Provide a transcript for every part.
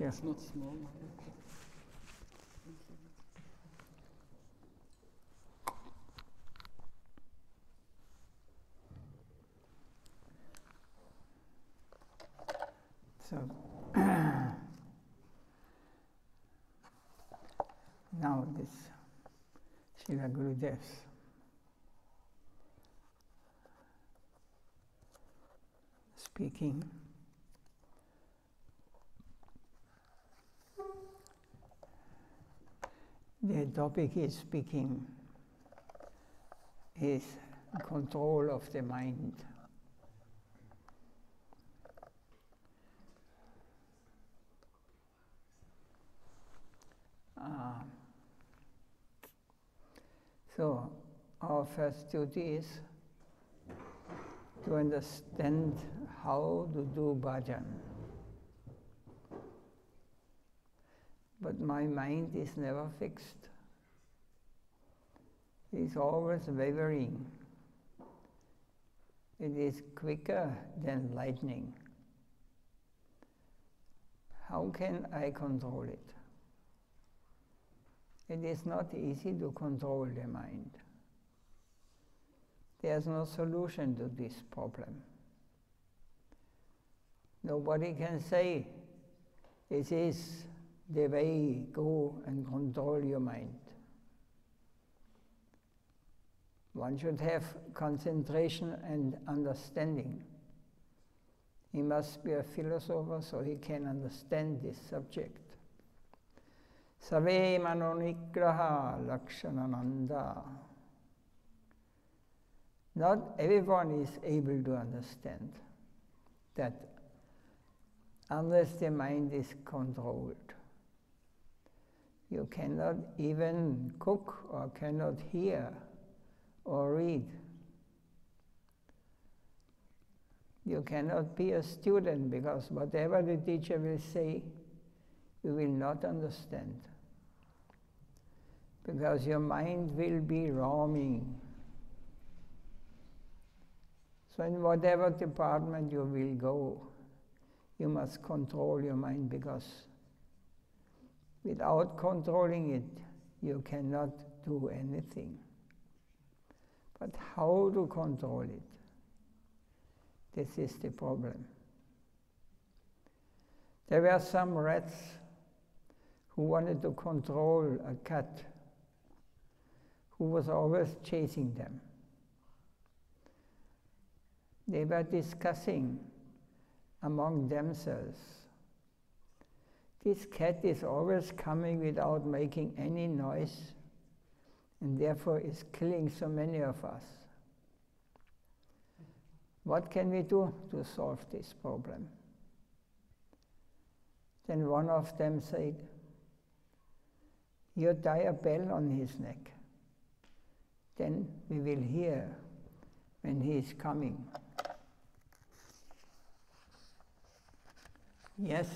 It's not small. So now this Srila Gurudev's speaking. The topic he's speaking is control of the mind. So our first duty is to understand how to do bhajan. But my mind is never fixed. It is always wavering. It is quicker than lightning. How can I control it? It is not easy to control the mind. There's no solution to this problem. Nobody can say, this is the way, go and control your mind. One should have concentration and understanding. He must be a philosopher so he can understand this subject. Save manonigraha lakshanananda. Not everyone is able to understand that unless the mind is controlled. You cannot even cook or cannot hear or read. You cannot be a student because whatever the teacher will say, you will not understand. Because your mind will be roaming. So in whatever department you will go, you must control your mind, because without controlling it, you cannot do anything. But how to control it? This is the problem. There were some rats who wanted to control a cat who was always chasing them. They were discussing among themselves. This cat is always coming without making any noise, and therefore is killing so many of us. What can we do to solve this problem? Then one of them said, you tie a bell on his neck. Then we will hear when he is coming. Yes,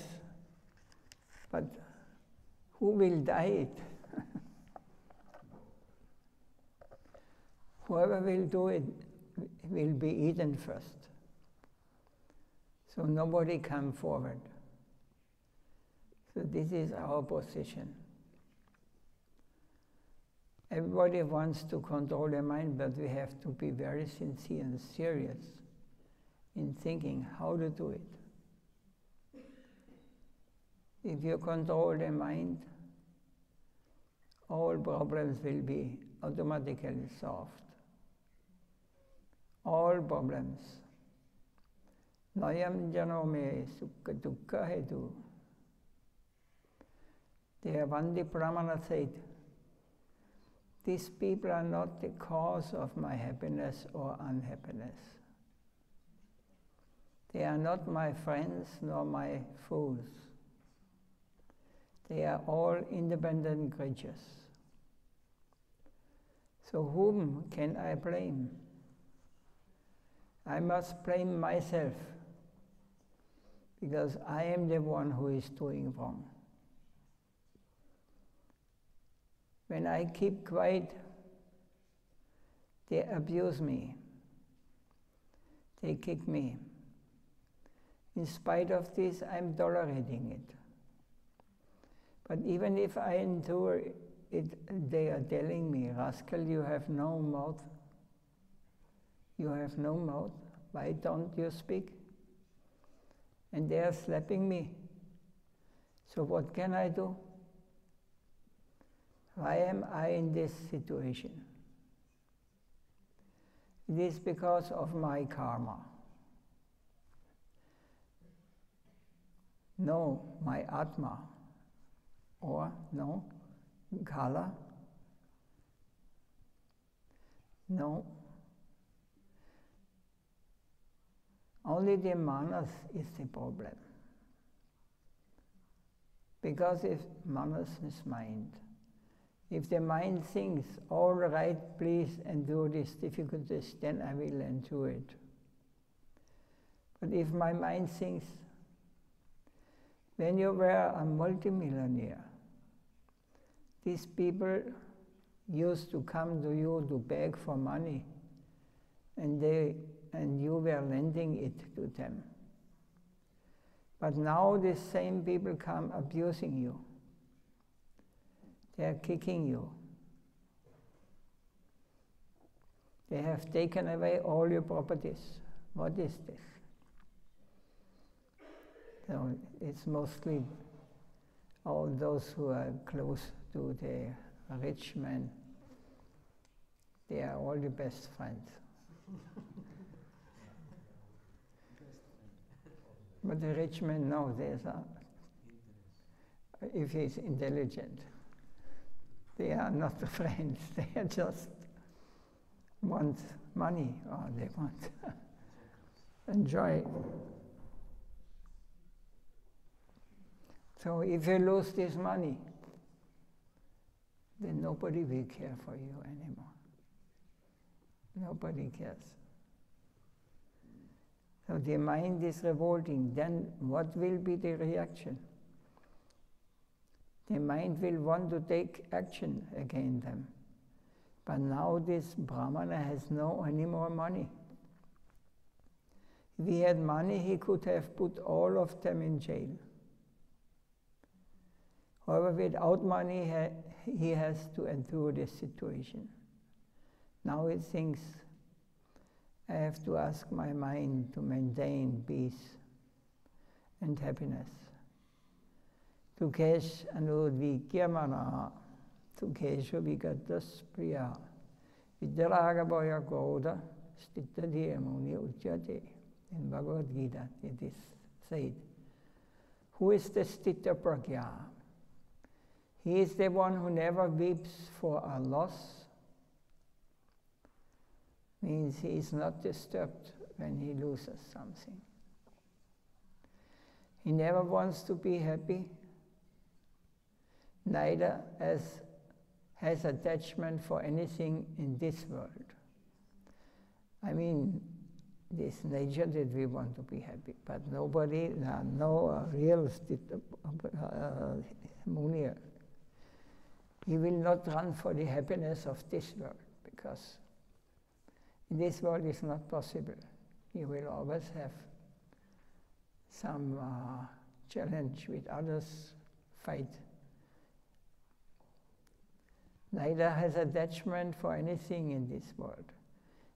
but who will die it? Whoever will do it will be eaten first. So nobody come forward. So this is our position. Everybody wants to control their mind, but we have to be very sincere and serious in thinking how to do it. If you control the mind, all problems will be automatically solved. All problems. Nayam janome sukha dukkha hetu. The Vandi Pramana said, These people are not the cause of my happiness or unhappiness. They are not my friends nor my foes. They are all independent creatures. So whom can I blame? I must blame myself, because I am the one who is doing wrong. When I keep quiet, they abuse me. They kick me. In spite of this, I'm tolerating it. But even if I endure it, they are telling me, rascal, you have no mouth. You have no mouth. Why don't you speak? And they are slapping me. So what can I do? Why am I in this situation? It is because of my karma. No, my Atma. Or no, Kala. No. Only the manas is the problem. Because if manas is mind. If the mind thinks, all right, please endure these difficulties, then I will endure it. But if my mind thinks, when you were a multimillionaire, these people used to come to you to beg for money, and you were lending it to them. But now these same people come abusing you. They are kicking you. They have taken away all your properties. What is this? So it's mostly all those who are close to the rich men. They are all the best friends. But the rich men know there's if he's intelligent. They are not friends, they are just want money, or they want enjoy. So if you lose this money, then nobody will care for you anymore. Nobody cares. So the mind is revolting. Then what will be the reaction? The mind will want to take action against them. But now this Brahmana has no any more money. If he had money, he could have put all of them in jail. However, without money, he has to endure this situation. Now he thinks, I have to ask my mind to maintain peace and happiness. Tukesh anudvikyamana, tukeshu vigatas priya, vidragabhaya goda, stitadhiya Muni uchyate. In Bhagavad Gita it is said. Who is the stita pragya? He is the one who never weeps for a loss. Means he is not disturbed when he loses something. He never wants to be happy, neither has attachment for anything in this world. I mean, this nature that we want to be happy, but nobody, no real Muni. He will not run for the happiness of this world, because in this world is not possible. You will always have some challenge with others, fight. Neither has attachment for anything in this world.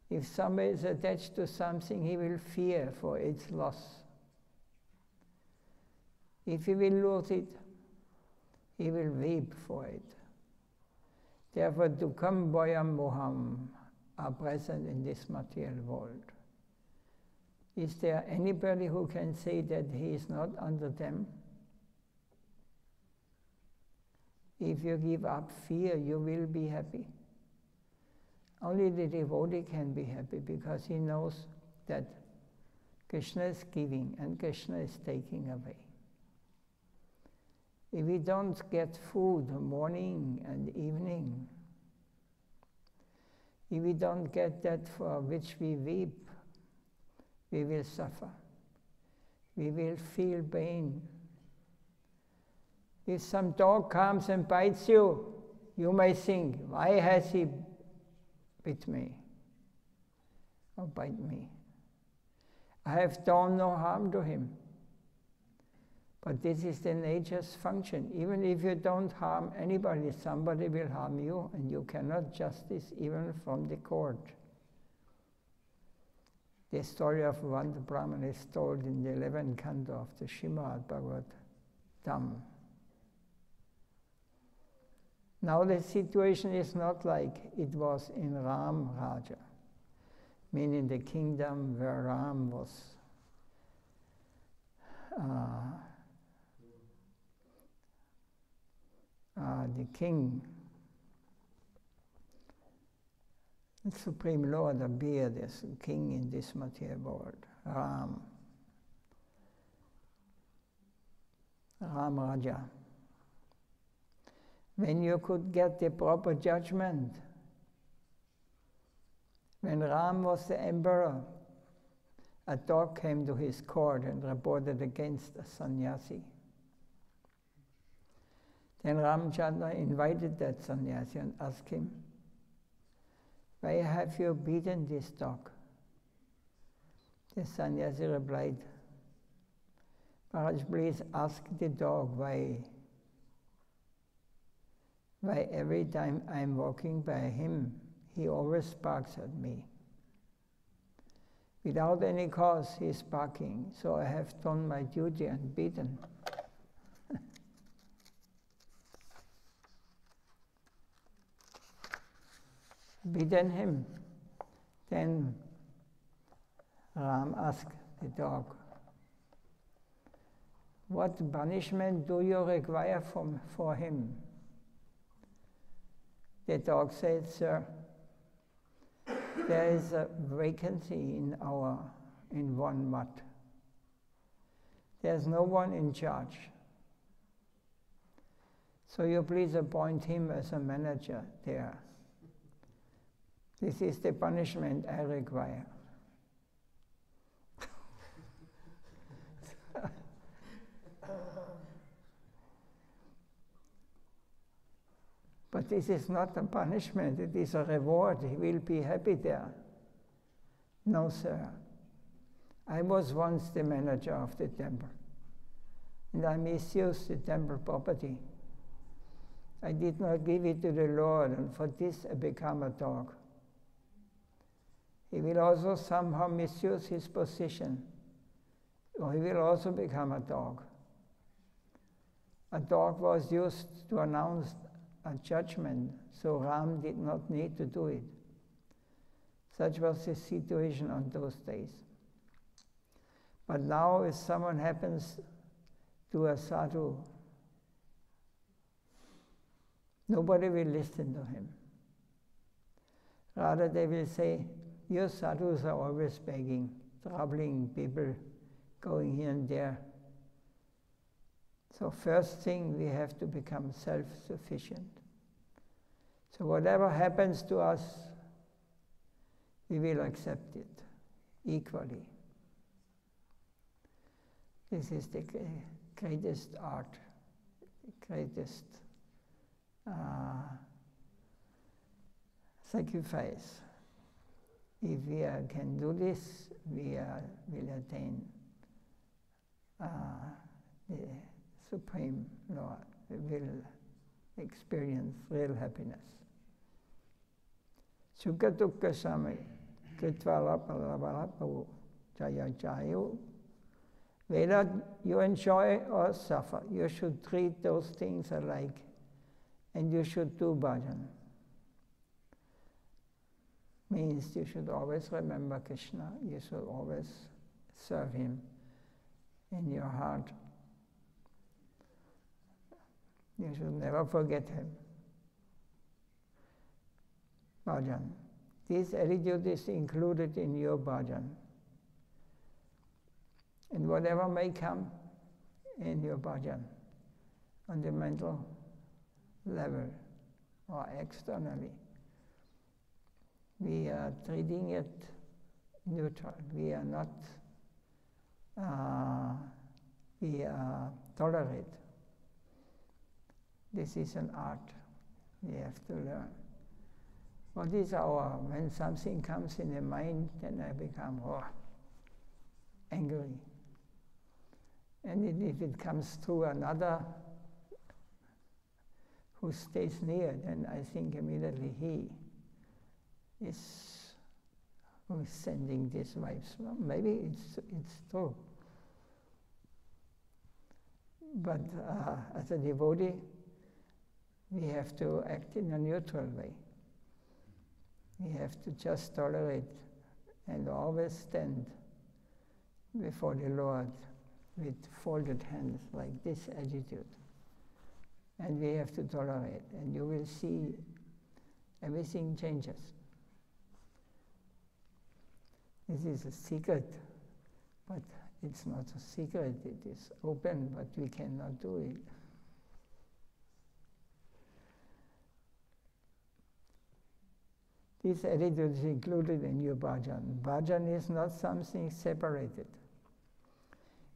If somebody is attached to something, he will fear for its loss. If he will lose it, he will weep for it. Therefore, dukkam bhayam moham are present in this material world. Is there anybody who can say that he is not under them? If you give up fear, you will be happy. Only the devotee can be happy because he knows that Krishna is giving and Krishna is taking away. If we don't get food morning and evening, if we don't get that for which we weep, we will suffer. We will feel pain. If some dog comes and bites you, you may think, why has he bit me or bite me? I have done no harm to him. But this is the nature's function. Even if you don't harm anybody, somebody will harm you, and you cannot justice even from the court. The story of one Brahman is told in the 11th canto of the Srimad Bhagavatam. Now the situation is not like it was in Ram Raja, meaning the kingdom where Ram was the king, the Supreme Lord appeared as king in this material world, Ram Raja. When you could get the proper judgment, when Ram was the emperor, a dog came to his court and reported against a sannyasi. Then Ramchandra invited that sannyasi and asked him, why have you beaten this dog? The sannyasi replied, Maharaj, please ask the dog why every time I'm walking by him, he always barks at me. Without any cause, he's barking, so I have done my duty and beaten. Beaten him. Then Ram asked the dog, what punishment do you require for him? The dog said, sir, there is a vacancy in one mutt. There's no one in charge. So you please appoint him as a manager there. This is the punishment I require. But this is not a punishment, it is a reward. He will be happy there. No, sir. I was once the manager of the temple, and I misused the temple property. I did not give it to the Lord, and for this I become a dog. He will also somehow misuse his position, or he will also become a dog. A dog was used to announce a judgment, so Ram did not need to do it. Such was the situation on those days. But now if someone happens to a sadhu, nobody will listen to him. Rather they will say, you sadhus are always begging, troubling people, going here and there. So first thing, we have to become self-sufficient. So whatever happens to us, we will accept it equally. This is the greatest art, the greatest sacrifice. If we can do this, we will attain the Supreme Lord. We will experience real happiness. Sukha dukkha samai kritva lapalapapu jaya jayu. Whether you enjoy or suffer, you should treat those things alike, and you should do bhajan. Means you should always remember Krishna, you should always serve him in your heart. You should never forget him. Bhajan. This attitude is included in your bhajan. And whatever may come in your bhajan, on the mental level or externally, we are treating it neutral. We are not, we tolerate. This is an art we have to learn. What is when something comes in the mind, then I become angry. And if it comes through another who stays near, then I think immediately he is who is sending these vibes. Well, maybe it's true. But as a devotee, we have to act in a neutral way. We have to just tolerate and always stand before the Lord with folded hands, like this attitude. And we have to tolerate, and you will see everything changes. This is a secret, but it's not a secret. It is open, but we cannot do it. This attitude is included in your bhajan. Bhajan is not something separated.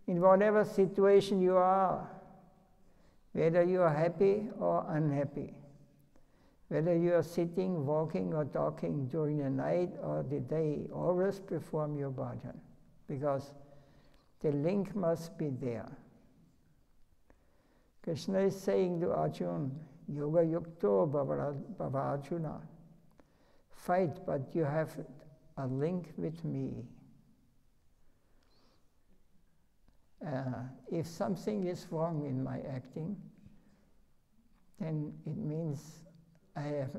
In whatever situation you are, whether you are happy or unhappy, whether you are sitting, walking, or talking during the night or the day, always perform your bhajan, because the link must be there. Krishna is saying to Arjuna, Yoga Yukto Bhava Arjuna, fight, but you have a link with me. If something is wrong in my acting, then it means I have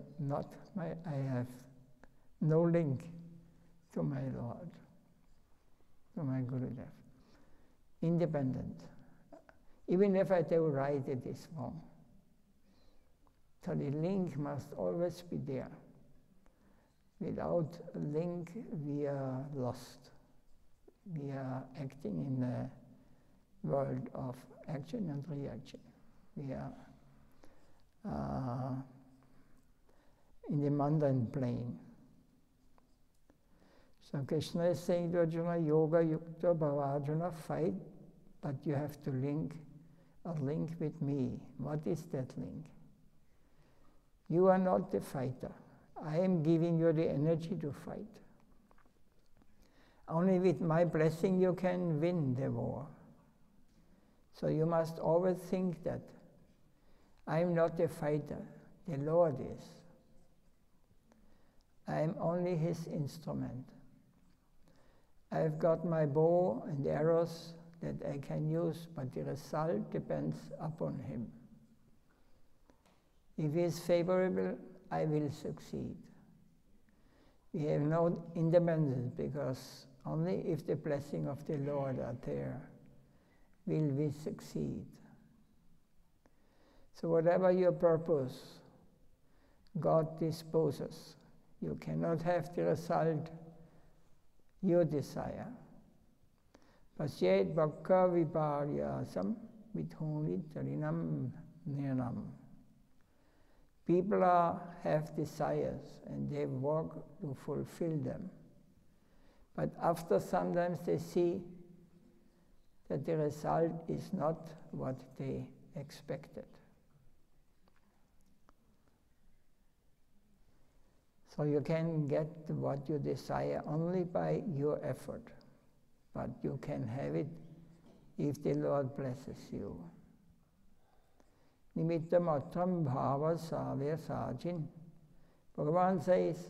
no link to my Lord, to my Gurudev. Independent. Even if I do right, it is wrong. So the link must always be there. Without a link, we are lost. We are acting in the world of action and reaction. We are in the mundane plane. So Krishna is saying to Arjuna, Yoga Yukta Bhava Arjuna, fight, but you have to link a link with me. What is that link? You are not the fighter. I am giving you the energy to fight. Only with my blessing you can win the war. So you must always think that I am not a fighter, the Lord is. I am only His instrument. I've got my bow and arrows that I can use, but the result depends upon Him. If He is favorable, I will succeed. We have no independence, because only if the blessing of the Lord are there will we succeed. So whatever your purpose, God disposes. You cannot have the result you desire. Pasyet bhakka viparyasam vidhuni tarinam nirnam. People have desires and they work to fulfill them. But after sometimes they see that the result is not what they expected. So you can get what you desire only by your effort, but you can have it if the Lord blesses you. Nimitta matram bhava savya sajin. Bhagavan says,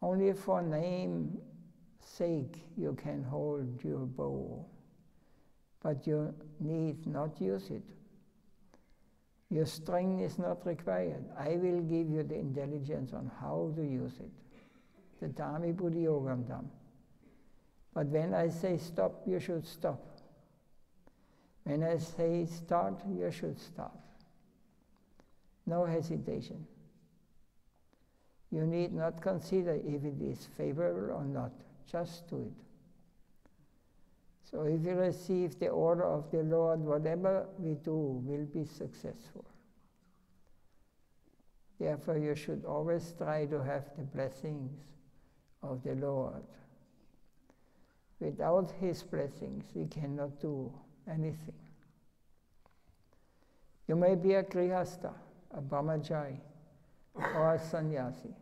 only for name's sake you can hold your bow, but you need not use it. Your strength is not required. I will give you the intelligence on how to use it. The Dhammi Buddhi Yogam Dham. But when I say stop, you should stop. When I say start, you should start. No hesitation. You need not consider if it is favorable or not. Just do it. So if you receive the order of the Lord, whatever we do will be successful. Therefore, you should always try to have the blessings of the Lord. Without His blessings, we cannot do anything. You may be a grihastha, a brahmachari, or a sannyasi.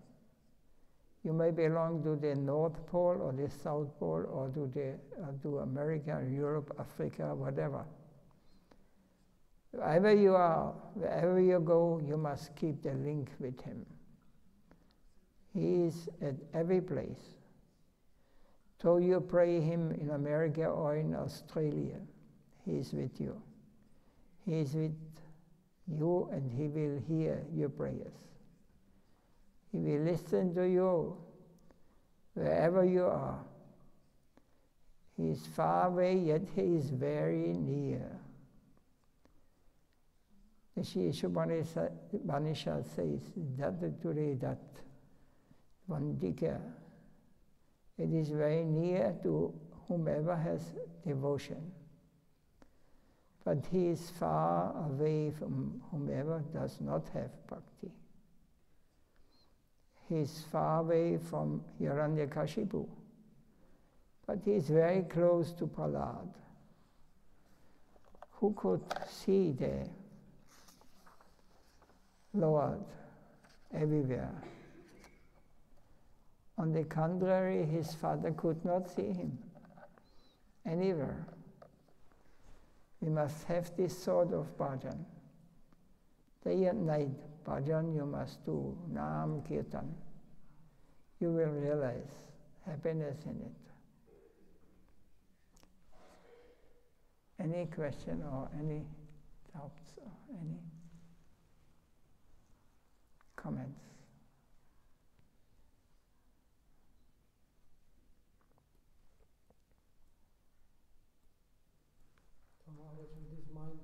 You may belong to the North Pole or the South Pole or to America, Europe, Africa, whatever. Wherever you are, wherever you go, you must keep the link with Him. He is at every place. So you pray Him in America or in Australia, He is with you. He is with you and He will hear your prayers. He will listen to you wherever you are. He is far away, yet He is very near. The Sri Upanishad says, that Vandika. It is very near to whomever has devotion. But He is far away from whomever does not have bhakti. He is far away from Hiranyakashipu, but He is very close to Prahlad, who could see the Lord everywhere. On the contrary, his father could not see Him anywhere. We must have this sort of bhajan. Day and night, bhajan you must do, Nam Kirtan. You will realize happiness in it. Any question or any doubts or any comments? So Maharaj, with this mind,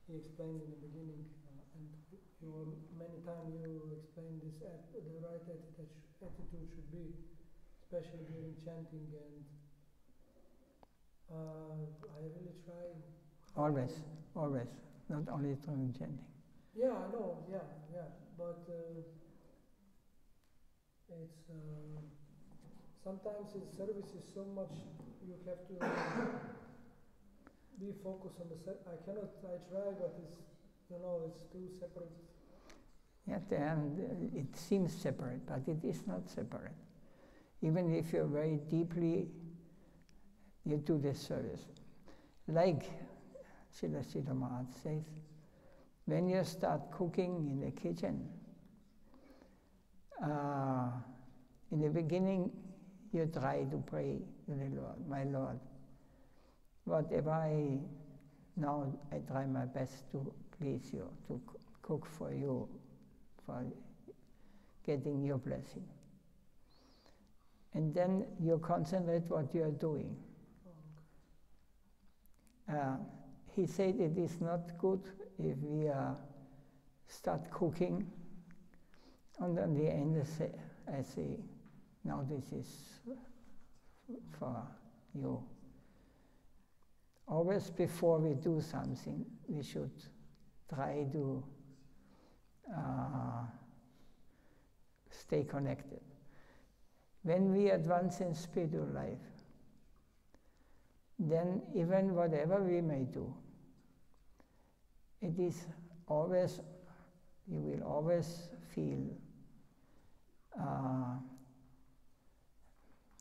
he explained in the beginning, and many times you explained this, the right attitude should be, especially during chanting, and I really try. Always, not only during chanting. Yeah, I know, yeah, but it's sometimes his service is so much, you have to be focused on the I try, but it's too separate. Yeah, and it seems separate, but it is not separate. Even if you're very deeply, you do this service. Like Srila Maharaj says, when you start cooking in the kitchen, in the beginning you try to pray to the Lord, my Lord, whatever I try my best to please you, to cook for you, for getting your blessing. And then you concentrate what you are doing. He said it is not good if we start cooking, and then the end I say, now this is for you. Always before we do something, we should try to stay connected. When we advance in spiritual life, then even whatever we may do, it is always, you will always feel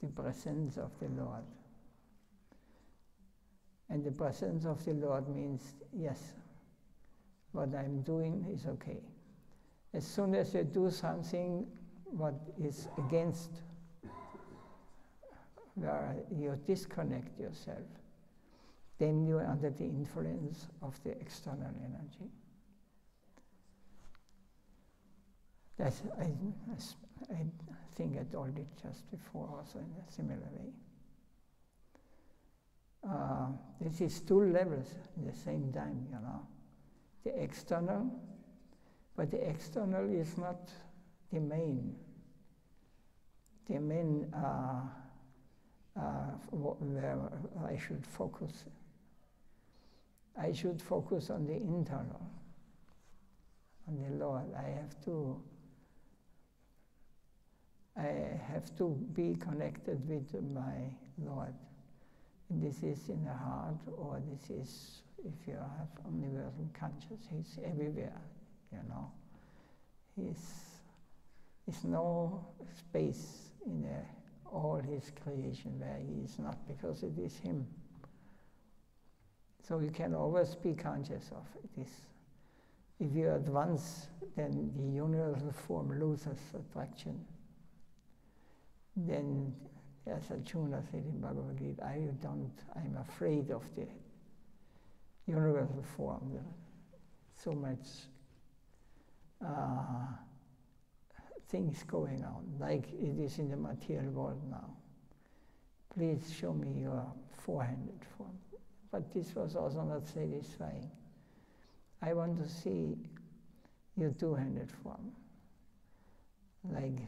the presence of the Lord. And the presence of the Lord means, yes, what I'm doing is okay. As soon as you do something what is against, where you disconnect yourself, then you are under the influence of the external energy. That's, I think I told it just before also in a similar way. This is two levels at the same time, The external, But the external is not the main. The main where I should focus. I should focus on the internal, on the Lord. I have to be connected with my Lord. And this is in the heart, or this is, if you have omniversal consciousness, He's everywhere, you know. He's no space in all His creation where He is not, because it is Him. So you can always be conscious of this. If you advance, then the universal form loses attraction. Then, as Arjuna said in Bhagavad Gita, I'm afraid of the universal form. So much things going on, like it is in the material world now. Please show me your four-handed form. But this was also not satisfying. I want to see your two-handed form. Like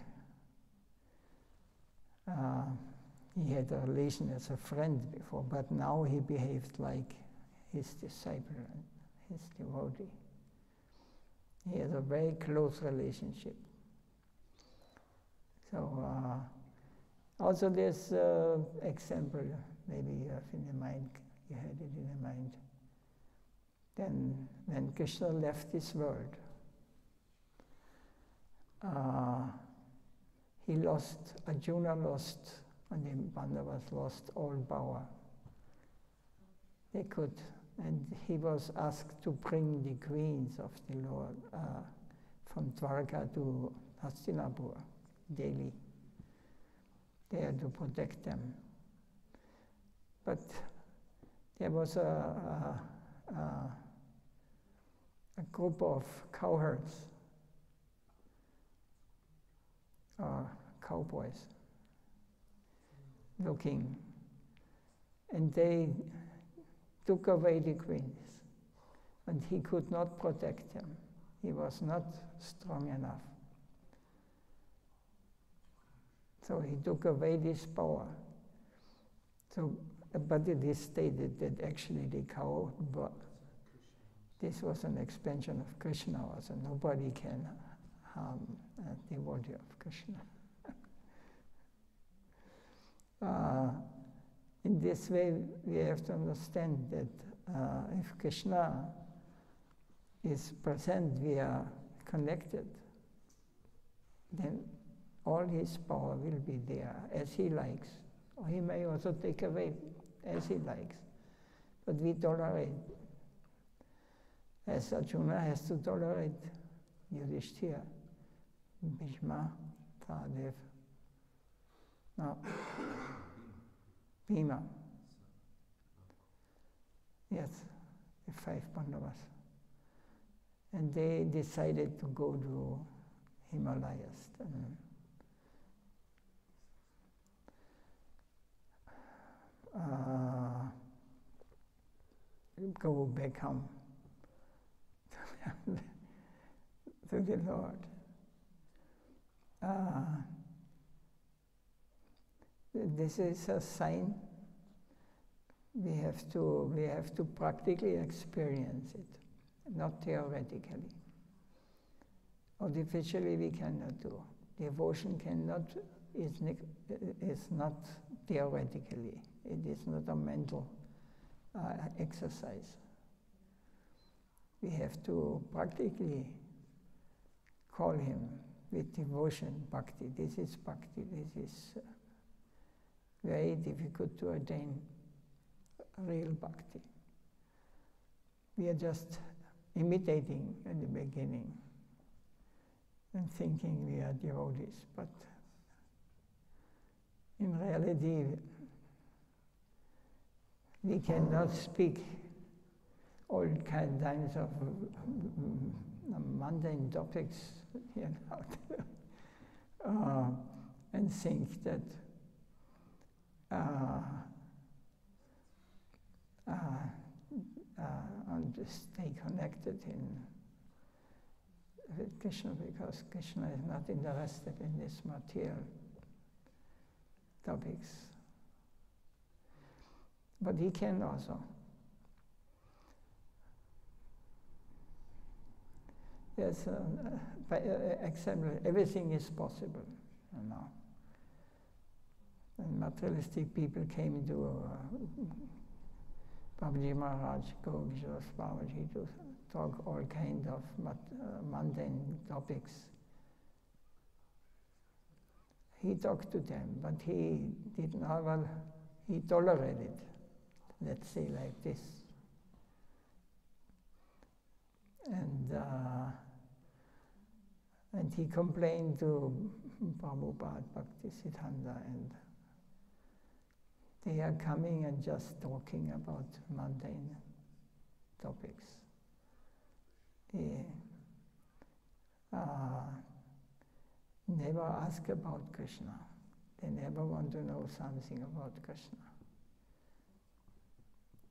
he had a relation as a friend before, but now he behaved like his disciple and his devotee. He had a very close relationship. So also this example, maybe you have in your mind, you had it in your mind. Then when Krishna left this world, Arjuna lost, and the Pandavas lost all power. They could, and he was asked to bring the queens of the Lord from Dwarka to Hastinapur daily, there to protect them. But there was a group of cowherds, cowboys, looking, and they took away the queens, and he could not protect them. He was not strong enough. So he took away this power. So, but it is stated that actually the cow, this was an expansion of Krishna, so nobody can harm a devotee of Krishna. In this way, we have to understand that if Krishna is present, we are connected, then all his power will be there as he likes. Or he may also take away as he likes. But we tolerate. As Arjuna has to tolerate Yudhishthira, Bhishma, Sahadev, no, Bhima. Yes, the 5 Pandavas. And they decided to go to Himalayas. Go back home to the Lord. This is a sign. We have to practically experience it, not theoretically. Artificially we cannot do. Devotion is not theoretically. It is not a mental exercise. We have to practically call him with devotion, bhakti. This is bhakti. This is very difficult to attain real bhakti. We are just imitating in the beginning and thinking we are devotees, but in reality, we cannot speak all kinds of mundane topics, you know, and think that and stay connected in with Krishna, because Krishna is not interested in these material topics. But he can also. Yes, by example, everything is possible, you know. And materialistic people came to Babaji Maharaj, Goswami, to talk all kind of mundane topics. He talked to them, but he did not, he tolerated, let's say like this. And he complained to Prabhupada, Bhakti Siddhanta, and they are coming and just talking about mundane topics. He never ask about Krishna. They never want to know something about Krishna.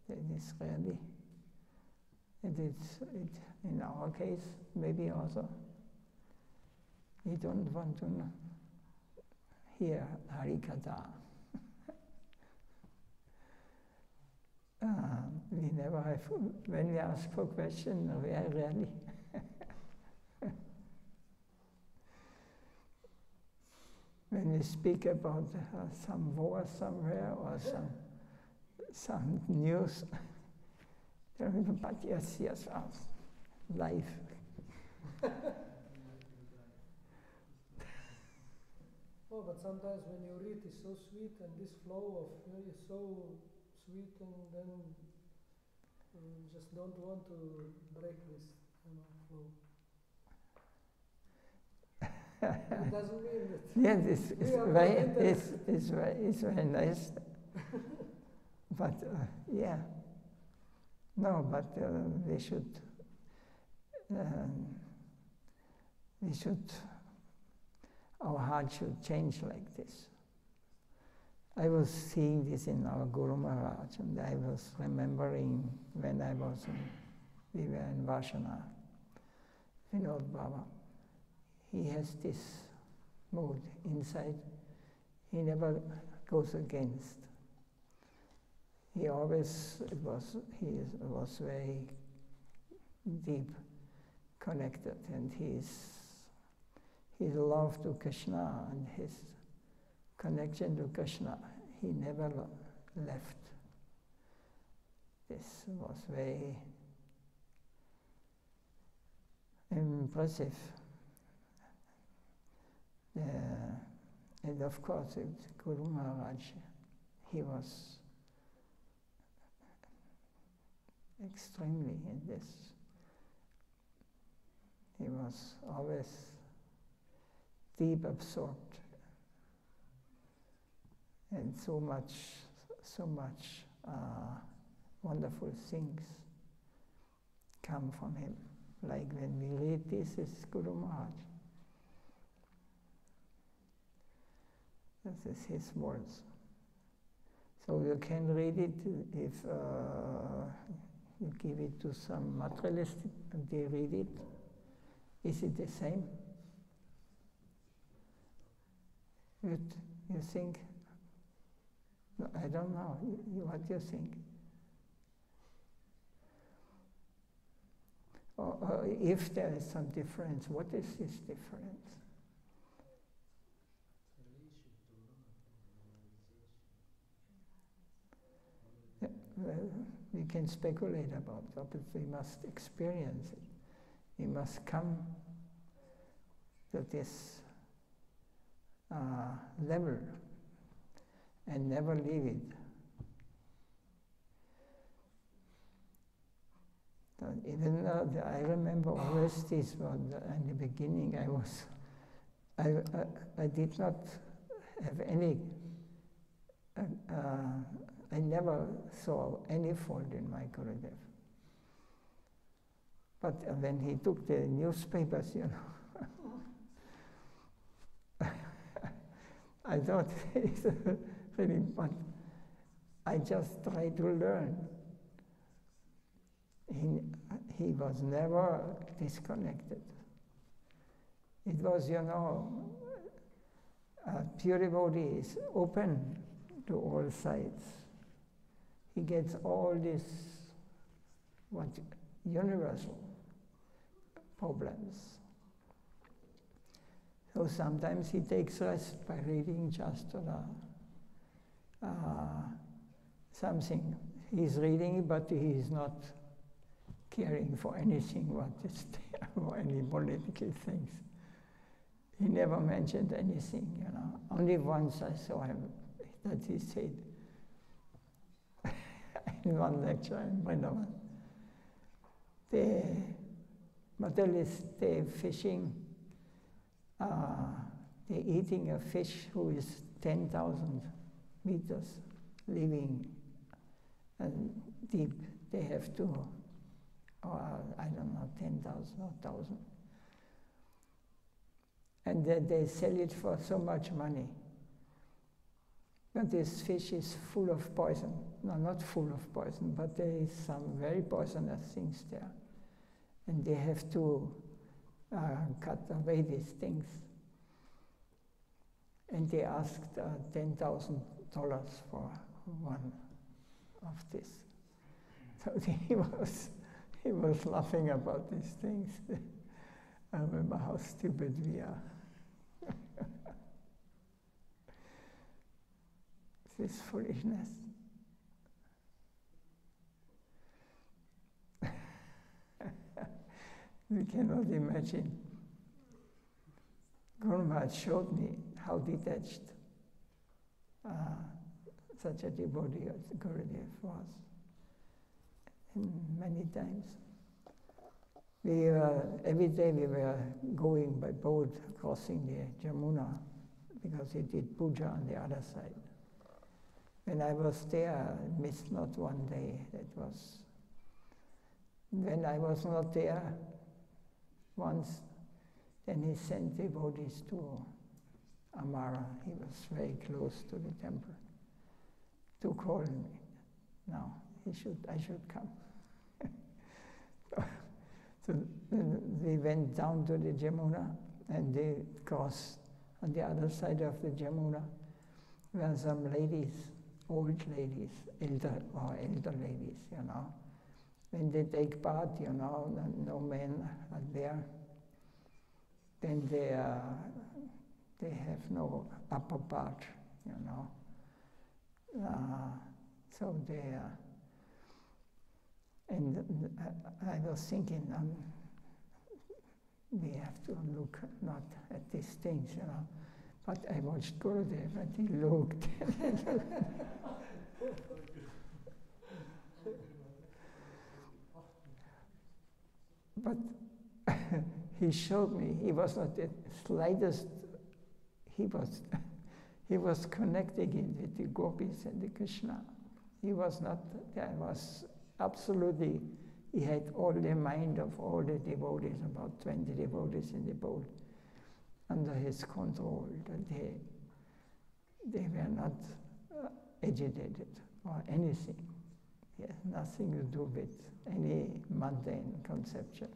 It is really, in our case, maybe also, we don't want to hear Harikatha. We never have, when we ask for question, very rarely. When we speak about some war somewhere or some news, but yes, life. Oh, but sometimes when you read, it's so sweet, and this flow of is so sweet, and then you just don't want to break this flow. It doesn't mean that. Yes, it's very nice. But yeah, no, but we should. Our heart should change like this. I was seeing this in our Guru Maharaj, and I was remembering when we were in Vashana, Vinod Baba. He has this mood inside. He never goes against. He was very deep connected, and his love to Krishna and his connection to Krishna, he never left. This was very impressive. And of course, Guru Maharaj, he was extremely in this. He was always deep absorbed, and so much wonderful things come from him. Like when we read this is Guru Maharaj. This is his words. So you can read it if you give it to some materialist and they read it. Is it the same? You think? No, I don't know. What do you think? Or if there is some difference, what is this difference? Well, we can speculate about it, but we must experience it. We must come to this level and never leave it. Even I remember always this, but in the beginning I did not have any. I never saw any fault in my Gurudev. But when he took the newspapers, I thought it's really, but I just tried to learn. He was never disconnected. It was, pure devotee is open to all sides. He gets all this, universal problems. So sometimes he takes rest by reading just something. He's reading, but he is not caring for anything what is there, or any political things. He never mentioned anything, Only once I saw him that he said in one lecture in Vrindavan, they're fishing, they're eating a fish who is 10,000 meters living deep. They have to, I don't know, 10,000 or 1,000. And then they sell it for so much money. But this fish is full of poison. No, not full of poison, but there is some very poisonous things there. And they have to cut away these things. And they asked $10,000 for one of this. So he was laughing about these things. I remember how stupid we are. This foolishness. We cannot imagine. Guru Maharaj showed me how detached such a devotee as Gurudev was. And many times. Every day we were going by boat, crossing the Jamuna, because he did puja on the other side. When I was there, I missed not one day. When I was not there once, then he sent devotees to Amara. He was very close to the temple, to call me. Now, I should come. So we went down to the Jamuna, and they crossed on the other side of the Jamuna. There were some ladies, old ladies, elder ladies, When they take part, no men are there. Then they have no upper part, So they and I was thinking, we have to look not at these things, But I watched Gurudev and he looked. But he showed me, he was not the slightest, he was connecting it with the gopis and the Krishna. He was not, there was absolutely, he had all the mind of all the devotees, about 20 devotees in the boat, under his control. They were not agitated or anything. He has nothing to do with any mundane conception.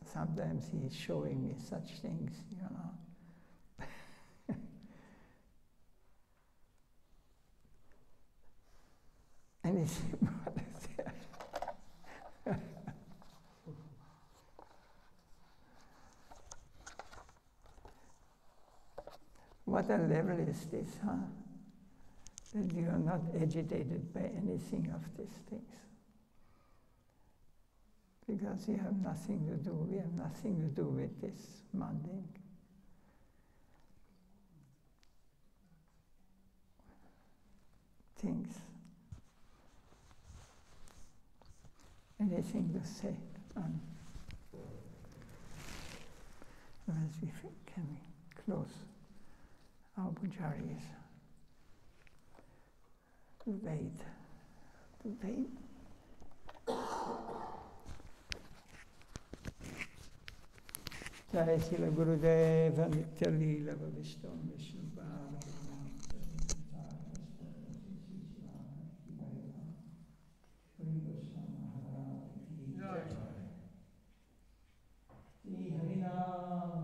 Sometimes he is showing me such things, Anything more is there. What a level is this, That you are not agitated by anything of these things. Because you have nothing to do, we have nothing to do with this mundane. Things. Anything to say? As we can close our pujaris. To wait. Jai Srila Gurudeva Nitya Leela Vishtam Vishnu Bhava Shri Harinam